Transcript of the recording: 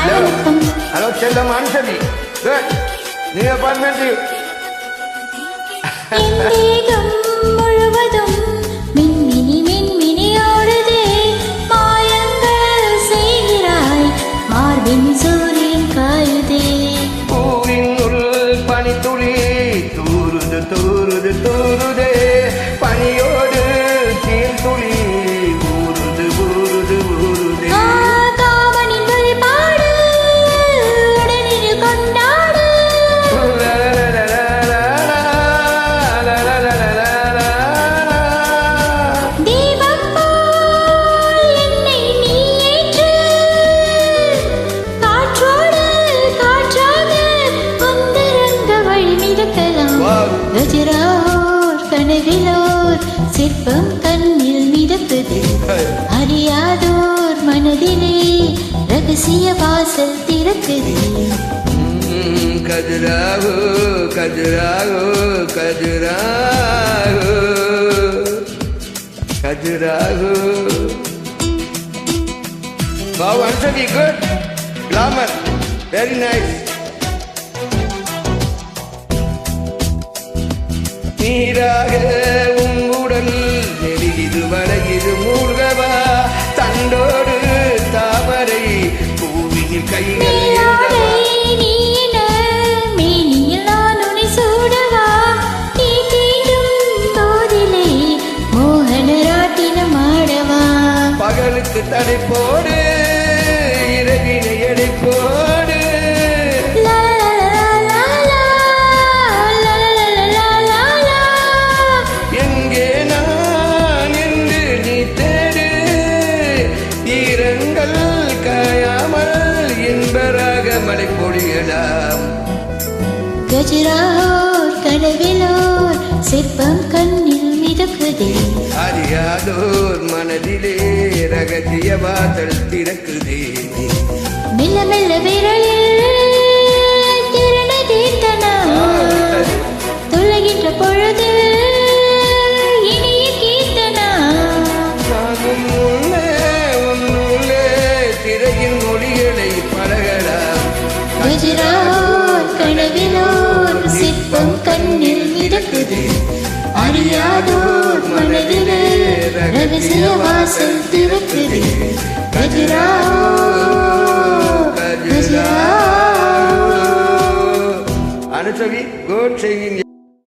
Hello செல்லம் அனுசதி good new apartment முழுவதும் மின்மினி மின்மினியோடுதே மாயங்கள் செய்கிறாய் மார்பின் சூரியன் காயுதே பூவின் உள் பனித்துளி தூருது தூருது தூருதே பனியோடு தீன் துளி ஊருது ஊருது ஊருதே காவனின் வழிபாடு உடனிரு கொண்டாடு தீபம் போல் என்னை நீ ஏற்று காற்றோடு காற்றாக அந்தரங்க வழி மிதக்கலாம் கஜராவோர் கனவிலோர் சிற்பம் கண்ணில் மிதக்குது அறியாதோர் மனதிலே ரகசிய வாசல் திறக்குது Khajuraho Khajuraho Khajuraho Khajuraho Wow, Anshadi, good. Glamour, very nice. நீராக உங்குடல் நெருகிது வளையுது மூழ்கவா தண்டோடு தாமரை பூவினில் கைகள் நீயாடை நீன மேனியில் நான் உன்னை சூடவா நீ தீண்டும் போதிலே மோகன ராட்டினம் ஆடவா பகலுக்கு தடை போடு இரவினை எடை போடு லா லா லா லா லா லா லா எங்கே நான் என்று நீ தேடு ஈரங்கள் காயாமல் இன்பராக மழை பொழியலாம் கஜராவோர் கனவிலோர் சிற்பம் கண்ணில் மிதக்குதே அறியாதோர் மனதிலே ரகசிய வாசல் திறக்குதே மெல்ல மெல்ல விரலில் திறன தீர்த்தனா துளைகின்ற பொழுது இனிய கீர்த்தனா நானும் உன்னுள்ளே திரையின் மொழிகளை பழகலாம் கஜராவோர் கனவிலோர் சிற்பம் கண்ணில் மிதக்குது அறியாதோர் மனதிலே ரகசிய வாசல் திறக்குது கஜராவோ அனுசவி கோட் செய்யும்